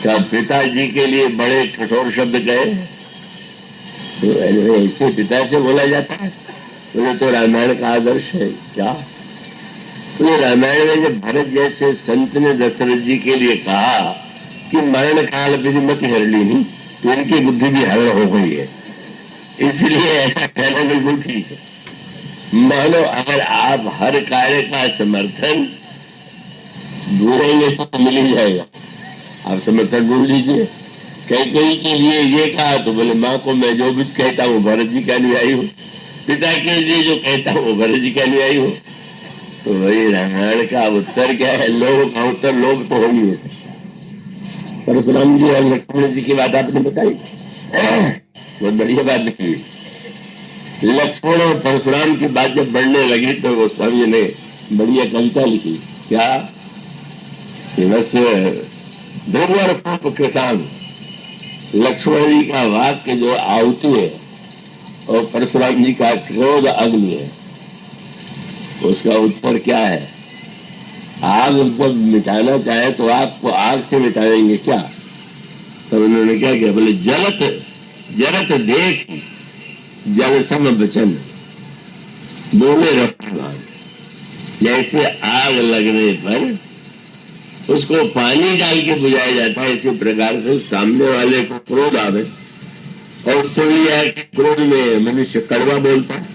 क्या पिताजी के लिए बड़े कठोर शब्द गए। तो ऐसे पिता से बोला जाता है? बोले तो रामायण का आदर्श है क्या? तो रामायण में जब भरत जैसे संत ने दशरथ जी के लिए कहा कि मरण काल विधिमति हरली नहीं, तो इनकी बुद्धि भी हरण हो गई है, इसलिए ऐसा कहना बिल्कुल ठीक है। मानो अगर आप हर कार्य का समर्थन ढूंढेंगे तो मिल ही जाएगा। आप समर्थन ढूंढ लीजिए। कई के लिए ये कहा तो बोले माँ को मैं जो भी कहता हूँ भरत जी का अनुयायी हूँ, पिता के लिए जो कहता हूँ भरत जी का अनुयायी हूँ। तो वही रामायण का उत्तर क्या है? लोभ का उत्तर लोभ तो हो ही नहीं सकता। परशुराम जी और लक्ष्मण जी की बात आपने बताई, बहुत बढ़िया बात लिखी। लक्ष्मण और परशुराम की बात जब बढ़ने लगी तो गोस्वामी ने बढ़िया कविता लिखी। क्या? बस ध्रुवर पुष्प किसान, लक्ष्मण जी का वाक्य जो आहुति है और परशुराम जी का क्रोध अग्नि है, उसका उत्तर क्या है? आग जब मिटाना चाहे तो आग को आग से मिटाएंगे क्या? तो उन्होंने क्या किया? बोले जलत जरत देख जल सम बचन, बोले रफ्तार। जैसे आग लगने पर उसको पानी डाल के बुझाया जाता है, इसी प्रकार से सामने वाले को क्रोध आवे और सुन लिया कि क्रोध में मनुष्य कड़वा बोलता है,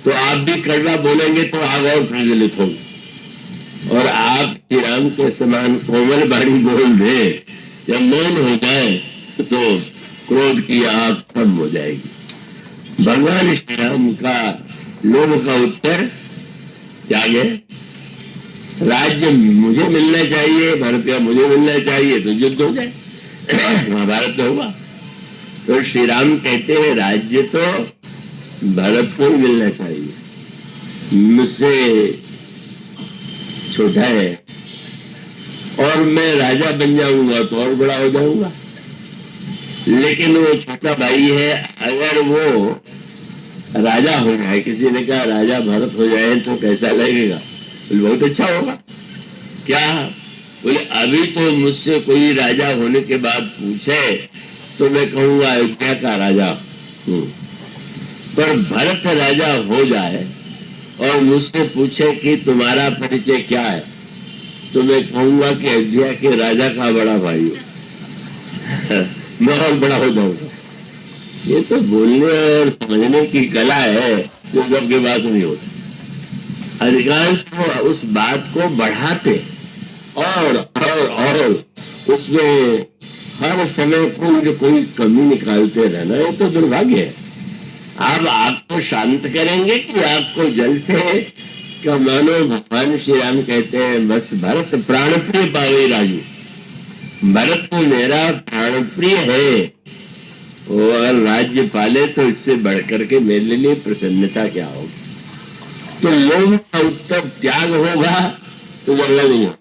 तो आप भी कड़वा बोलेंगे तो आग और प्रज्वलित होगी। और आप श्री राम के समान कोमल बाणी बोल दे, जब मौन हो जाए तो क्रोध की आग कम हो जाएगी। भगवान श्री राम का लोभ का उत्तर क्या है? राज्य मुझे मिलना चाहिए, भारत का मुझे मिलना चाहिए, तो युद्ध हो जाए, महाभारत में हुआ। तो श्री राम कहते हैं राज्य तो भारत को ही मिलना चाहिए, मुझसे छोटा है और मैं राजा बन जाऊंगा तो और बड़ा हो जाऊंगा। लेकिन वो छोटा भाई है, अगर वो राजा हो जाए, किसी ने कहा राजा भरत हो जाए तो कैसा लगेगा? बहुत अच्छा होगा। क्या? बोले अभी तो मुझसे कोई राजा होने के बाद पूछे तो मैं कहूंगा अयोध्या का राजा हूं, पर भरत राजा हो जाए और मुझसे पूछे कि तुम्हारा परिचय क्या है, तो मैं कहूंगा कि अयोध्या के राजा का बड़ा भाई हूं। मैं और बड़ा हो जाऊंगा। ये तो बोलने और समझने की कला है जो सबके पास नहीं होती। अधिकांश को उस बात को बढ़ाते और उसमें हर समय कोई न कोई कमी निकालते रहना, ये तो दुर्भाग्य है। आप आग को शांत करेंगे कि आग को जल से? क्या मानो भगवान श्री राम कहते हैं बस भरत प्राण प्रिय पावे राजू, भरत तो मेरा प्राण प्रिय है, वो अगर राज्य पाले तो इससे बढ़कर के मेरे लिए प्रसन्नता क्या होगी? तो लोभ का उत्तर त्याग होगा तो झगड़ा नहीं हो।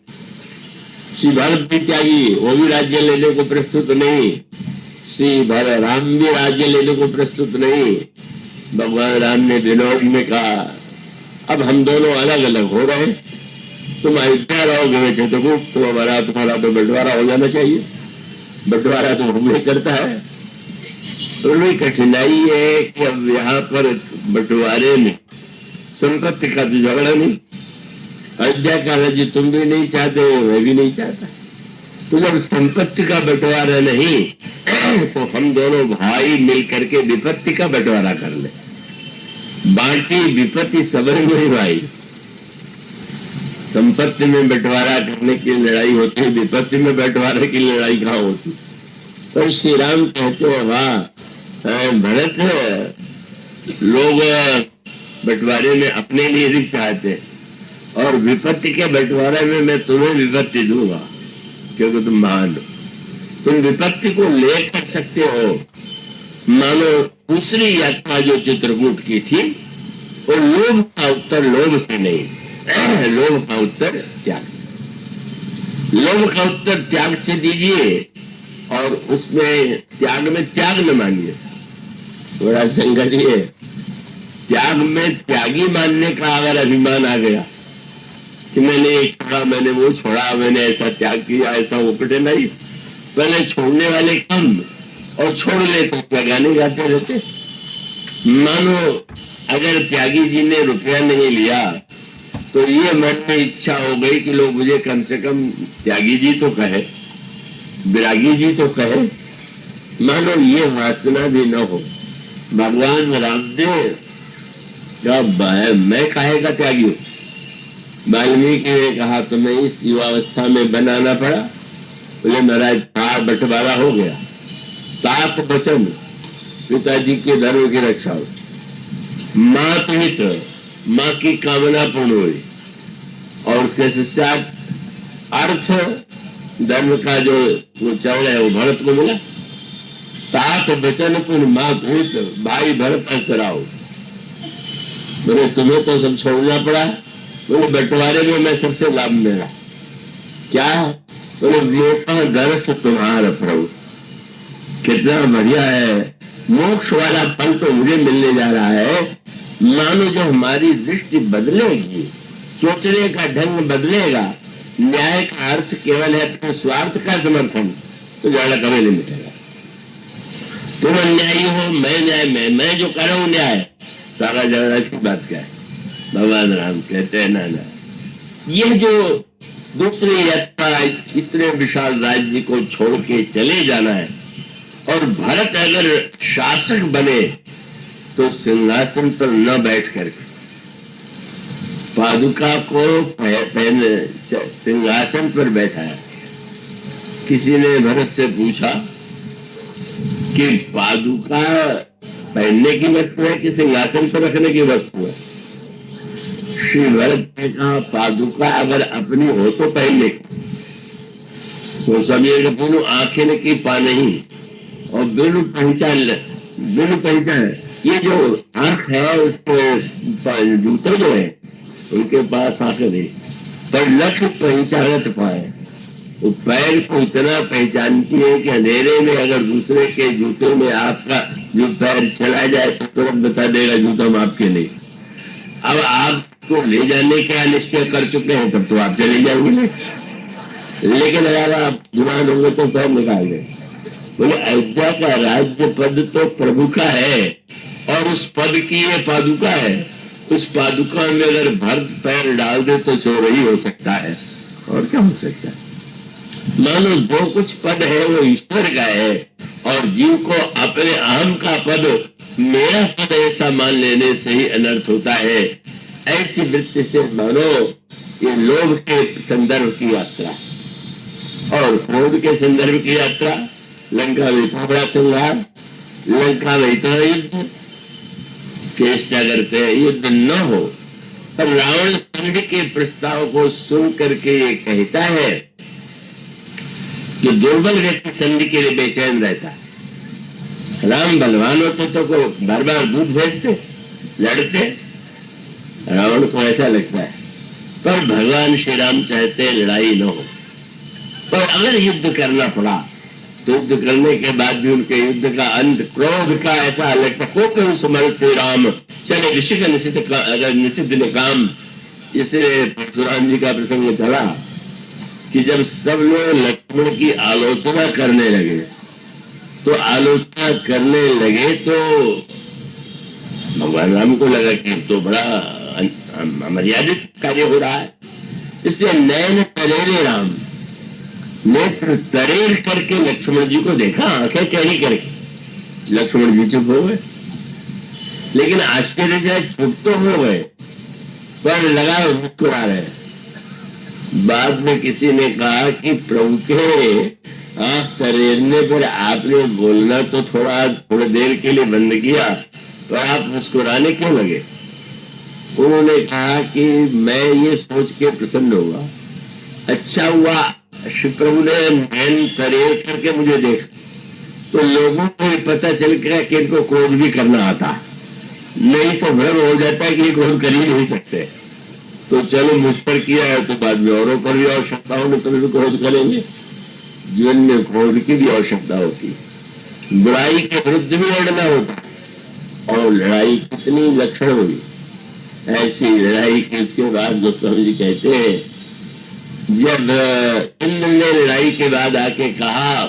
श्री भरत भी त्यागी, वो भी राज्य लेने को प्रस्तुत नहीं। श्री भरत राम भी राज्य लेने को प्रस्तुत नहीं। भगवान राम ने विनोद में कहा अब हम दोनों अलग अलग हो रहे, तुम अयोध्या रहोगे मैं चित्रकूट, तो तुम्हारा तो बंटवारा हो जाना चाहिए। बंटवारा तो हमने करता है। तो कठिनाई है कि अब यहाँ पर बंटवारे में संपत्ति का तो झगड़ा नहीं, अयोध्या का राज्य तुम भी नहीं चाहते, मैं भी नहीं चाहता। तो जब संपत्ति का बंटवारा नहीं तो हम दोनों भाई मिलकर के विपत्ति का बंटवारा कर ले। बांटी विपत्ति सबर में भाई। संपत्ति में बंटवारा करने की लड़ाई होती है, विपत्ति में बंटवारे की लड़ाई कहाँ होती? पर श्री राम कहते हैं वाह भरत, लोग बंटवारे में अपने लिए भी चाहते और विपत्ति के बंटवारे में मैं तुम्हें विपत्ति दूंगा क्योंकि तुम महान हो। तुम विपत्ति को ले सकते हो। मानो दूसरी यात्रा जो चित्रकूट की थी, और लोभ का उत्तर लोभ से नहीं, लोभ का उत्तर त्याग से। लोभ का उत्तर त्याग से दीजिए, और उसमें त्याग में त्याग न मानिए। थोड़ा संकट ये, त्याग में त्यागी मानने का अगर अभिमान आ गया कि मैंने ये छोड़ा, मैंने वो छोड़ा, मैंने ऐसा त्याग किया, ऐसा उपटे नहीं। पहले छोड़ने वाले कम, और छोड़ ले तो क्या गाने गाते रहते। मानो अगर त्यागी जी ने रुपया नहीं लिया तो ये मन में इच्छा हो गई कि लोग मुझे कम से कम त्यागी जी तो कहे, विरागी जी तो कहे। मानो ये वासना भी न हो। भगवान रामदेव मैं काहे का त्यागी हूं। वाल्मीकि ने कहा तुम्हें इस युवावस्था में बनाना पड़ा। बोले महाराज था बंटवारा हो गया, तात बचन, पिताजी के धर्म की रक्षा हो, मात हित, माँ की कामना पूर्ण हुई, और उसके पश्चात अर्थ धर्म का जो वो चरण है वो भरत को मिला। तात बचन पूर्ण मात हित, भाई भरत असराओ। बोले तुम्हें तो सब छोड़ना पड़ा। बोले बंटवारे में मैं सबसे लाभ मेरा क्या। बोले मोटा दर्श तुम्हारा प्रभु, कितना बढ़िया है। मोक्ष वाला फल तो मुझे मिलने जा रहा है। मानो जो हमारी दृष्टि बदलेगी, सोचने का ढंग बदलेगा, न्याय का अर्थ केवल है अपने स्वार्थ का समर्थन, तो ज्यादा कभी नहीं मिलेगा। तुम अन्यायी हो, मैं न्याय में, मैं जो कर रहा हूं न्याय, सारा झगड़ा सी बात क्या है। भगवान राम कहते हैं ना, यह जो दूसरी यात्रा, इतने विशाल राज्य को छोड़ के चले जाना है, और भरत अगर शासक बने तो सिंहासन पर न बैठ करके पादुका को सिंहासन पर बैठाया। किसी ने भरत से पूछा कि पादुका पहनने की वस्तु है कि सिंहासन पर रखने की वस्तु है। श्री भरत ने कहा पादुका अगर अपनी हो तो पहनने की, तो समझिएगा दोनों आंखें की पा नहीं, और बिनु पहचान ये जो आंख है उसके जूते जो है उनके पास आंखें नहीं, पर लक्ष्य पहचानत पाए। वो पैर को इतना पहचानती है कि अंधेरे में अगर दूसरे के जूते में आपका जो पैर चला जाए तो तुरंत बता देगा जूता हम आपके नहीं। अब आपको ले जाने का निश्चय कर चुके हैं तब तो आप चले जाएंगे, लेकिन अगर आप जुबान होंगे तो पैर निकाल दें। बोले अयोध्या का राज्य पद तो प्रभु का है, और उस पद की ये पादुका है। उस पादुका में अगर भरत पैर डाल दे तो चोर ही हो सकता है, और क्या हो सकता है। मानो जो कुछ पद है वो ईश्वर का है, और जीव को अपने अहम का पद, मेरा पद ऐसा मान लेने से ही अनर्थ होता है। ऐसी वृत्ति से मानो ये लोभ के संदर्भ की यात्रा और क्रोध के संदर्भ की यात्रा। लंका में इतना बड़ा संहार, लंका में इतना युद्ध, चेष्टा करते हैं युद्ध न हो, पर रावण संधि के प्रस्ताव को सुन करके ये कहता है कि दुर्बल व्यक्ति संधि के लिए बेचैन रहता है। राम बलवान होते तो को बार बार दूध भेजते, लड़ते। रावण को ऐसा लगता है, पर भगवान श्री राम चाहते हैं लड़ाई न हो। पर अगर युद्ध करना पड़ा तो युद्ध करने के बाद भी उनके युद्ध का अंत क्रोध का ऐसा लगता को समर श्री राम चले ऋषि का निषिद्ध ने काम। इसलिए परशुराम जी का प्रसंग चला कि जब सब लोग लक्ष्मण की आलोचना करने लगे तो भगवान राम को लगा कि तो बड़ा अमर्यादित कार्य हो रहा है। इसलिए नयन तरेरे राम, नेत्र तरेर करके लक्ष्मण जी को देखा, आंखें टेढ़ी करके। लक्ष्मण जी चुप हो गए, लेकिन आश्चर्य से चुप तो हो गए पर लगा मुस्कुरा रहे। बाद में किसी ने कहा कि प्रभु के आंख तरेरने पर आपने बोलना तो थोड़ी देर के लिए बंद किया, तो आप मुस्कुराने क्यों लगे। उन्होंने कहा कि मैं ये सोच के प्रसन्न हुआ, अच्छा हुआ शिव प्रभु ने नैन तरेर करके मुझे देख, तो लोगों को ये पता चल गया कि इनको क्रोध भी करना आता, नहीं तो भ्रम हो जाता है कि ये क्रोध कर ही नहीं सकते। तो चलो मुझ पर किया है तो बाद में औरों पर भी आवश्यकता होगी तो भी क्रोध करेंगे। जीवन में क्रोध की भी आवश्यकता होती है, बुराई के विरुद्ध भी लड़ना होता है। और लड़ाई कितनी लक्षण हुई, ऐसी लड़ाई की उसके बाद गोस्वामी जी कहते हैं, जब इंद्र ने लड़ाई के बाद आके कहा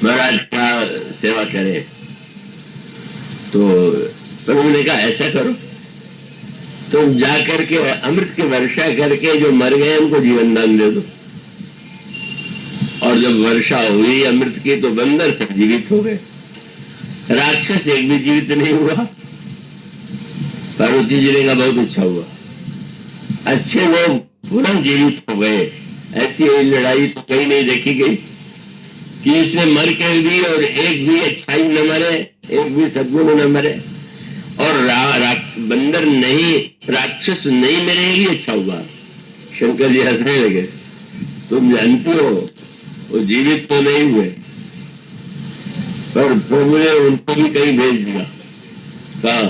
महाराज क्या सेवा करे, तो प्रभु ने कहा ऐसा करो, तुम जाकर के अमृत की वर्षा करके जो मर गए उनको जीवन दान दे दो। और जब वर्षा हुई अमृत की तो बंदर सब जीवित हो गए, राक्षस एक भी जीवित नहीं हुआ। पार्वती जी ने कहा बहुत अच्छा हुआ, अच्छे लोग पुनः जीवित हो गए। ऐसी लड़ाई तो कहीं नहीं देखी गई कि इसमें मर के भी और एक भी अच्छाई न मरे, एक भी सद्गुण न मरे, और बंदर नहीं, राक्षस नहीं मरे, भी अच्छा हुआ। शंकर जी हंसने लगे, तुम जानती हो वो जीवित तो नहीं हुए, पर प्रभु ने उनको भी कहीं भेज दिया। कहा,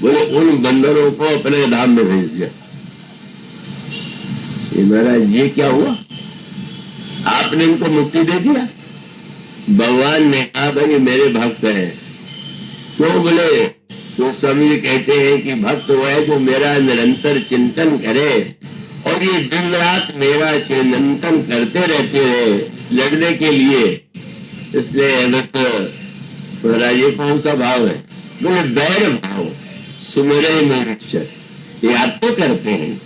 बोले उन बंदरों को अपने धाम में भेज दिया। ये महाराज ये क्या हुआ, आपने इनको मुक्ति दे दिया। भगवान ने कहा भाई मेरे भक्त हैं। क्यों? बोले तो स्वामी कहते हैं कि भक्त वो है जो मेरा निरंतर चिंतन करे और ये दिन रात मेरा चिंतन करते रहते हैं लड़ने के लिए। इसलिए बस महाराज ये कौन सा भाव है? बोले बैर भाव सुमेरे में याद तो करते हैं,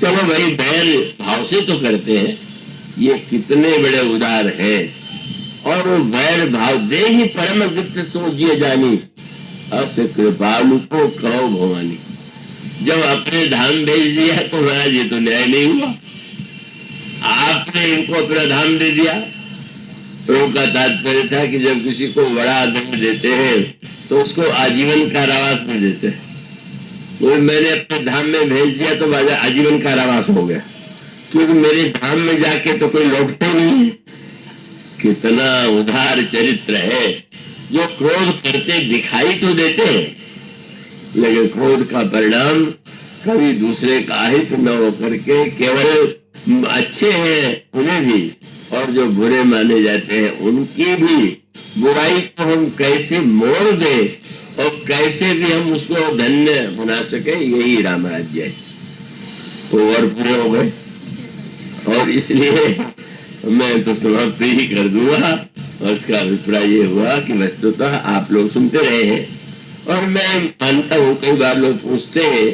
चलो भाई बैर भाव से तो करते हैं। ये कितने बड़े उदार है। और वो बैर भाव दे ही परम गुप्त सोचिए जानी, अस कृपालु को कहो भवानी। जब अपने धाम भेज दिया तो महाराज ये तो न्याय नहीं हुआ, आपने इनको अपना धाम दे दिया। प्रभु का तात्पर्य था कि जब किसी को बड़ा दंड देते हैं तो उसको आजीवन कारावास में देते हैं। वो मैंने अपने धाम में भेज दिया तो आजीवन कारावास हो गया, क्योंकि मेरे धाम में जाके तो कोई लौटते नहीं है। कितना उदार चरित्र है, जो क्रोध करते दिखाई तो देते हैं लेकिन क्रोध का परिणाम कभी दूसरे का हित न हो करके केवल अच्छे हैं उन्हें भी और जो बुरे माने जाते हैं उनकी भी बुराई को हम कैसे मोड़ दे और कैसे भी हम उसको धन्य बना सके, यही राम राज्य है। तो और पूरे हो गए और इसलिए मैं तो समाप्त ही कर दूंगा। और उसका अभिप्राय ये हुआ कि वस्तुतः आप लोग सुनते रहे हैं और मैं मानता हूँ, कई बार लोग पूछते हैं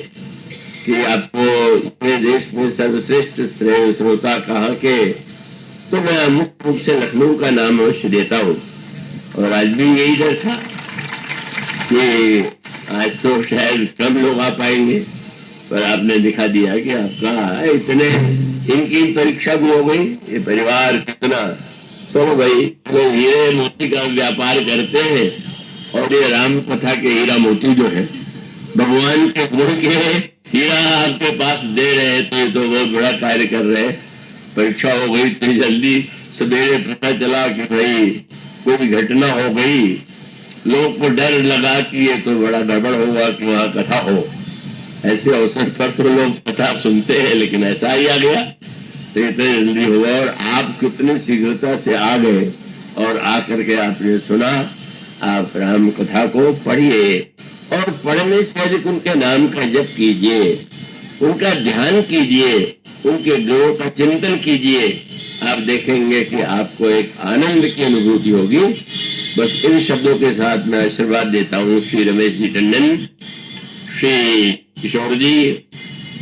कि आपको अपने देश में सर्वश्रेष्ठ श्रोता कहाँ के, तो मैं मुख्य रूप से लखनऊ का नाम अवश्य देता हूँ। और आज भी यही डर था कि आज तो शायद कम लोग आ पाएंगे, पर आपने दिखा दिया कि आपका इतने इनकी परीक्षा भी हो गई। ये परिवार कितना, चलो भाई वो हीरे मोती का व्यापार करते हैं और ये राम कथा के हीरा मोती जो है भगवान के गुण के हीरा आपके पास दे रहे हैं, तो ये तो बहुत बड़ा कार्य कर रहे हैं। परीक्षा हो गई इतनी जल्दी, सवेरे पता चला कि भाई कोई घटना हो गई, लोगों को डर लगा कि ये तो बड़ा गड़बड़ होगा कि वहाँ कथा हो। ऐसे अवसर पर तो लोग कथा सुनते हैं, लेकिन ऐसा ही आ गया तो इतने जल्दी हुआ। और आप कितनी शीघ्रता से आ गए और आकर के आपने सुना। आप राम कथा को पढ़िए और पढ़ने से अधिक उनके नाम का जप कीजिए, उनका ध्यान कीजिए, उनके गुणों का चिंतन कीजिए। आप देखेंगे कि आपको एक आनंद की अनुभूति होगी। बस इन शब्दों के साथ मैं आशीर्वाद देता हूँ श्री रमेश जी टंडन, श्री किशोर जी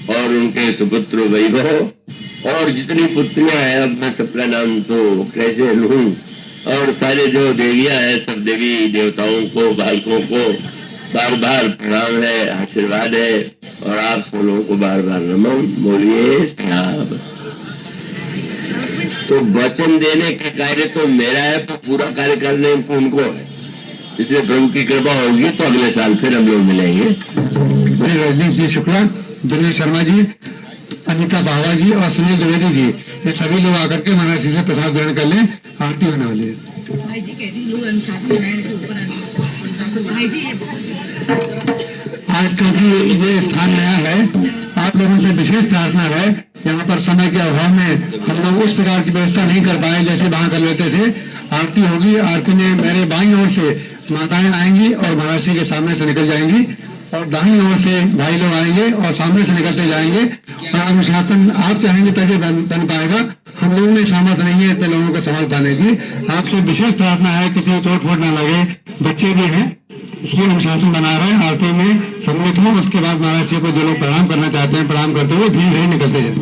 और उनके सुपुत्र वैभव और जितनी पुत्रियां हैं, अब मैं सबका नाम तो कैसे लूं, और सारे जो देवियां हैं सब देवी देवताओं को, बालकों को बार बार प्रणाम है, आशीर्वाद है। और आप सब लोगों को बार बार नमन। बोलिए साहब। तो वचन देने का कार्य तो मेरा है, तो पूरा कार्य करने को उनको है। इसलिए प्रभु की कृपा होगी तो अगले साल फिर हम लोग मिलेंगे। रजनीश जी शुक्ला, दिनेश शर्मा जी, अनिता बावा जी और सुनील द्विवेदी जी, ये सभी लोग आकर के महाराज जी से प्रसाद ग्रहण कर लें। आरती होने वाली है। भाई जी कहती लोग अनुशासन बनाए रखे ऊपर आने। भाई जी आज क्योंकि ये स्थान नया है, आप लोगों से विशेष प्रार्थना है, यहाँ पर समय के अभाव में हम लोग उस प्रकार की व्यवस्था नहीं कर पाए जैसे वहां कर लेते थे। आरती होगी, आरती में मेरे बाईं ओर से माताएं आएंगी और महाराज जी के सामने से निकल जाएंगी, और दाहिनी ओर से भाई लोग आएंगे और सामने से निकलते जाएंगे। और अनुशासन आप चाहेंगे तभी बन पाएगा, हम लोगों में सामर्थ्य नहीं है इतने लोगों को संभाल पाने की। आपसे विशेष प्रार्थना है, किसी को चोट फोट ना लगे, बच्चे भी हैं, इसलिए अनुशासन बना रहे हैं। आरती में सम्मिलित हो, उसके बाद महाराज जी को जो लोग प्रणाम करना चाहते हैं प्रणाम करते हुए धीरे धीरे निकलते जाए।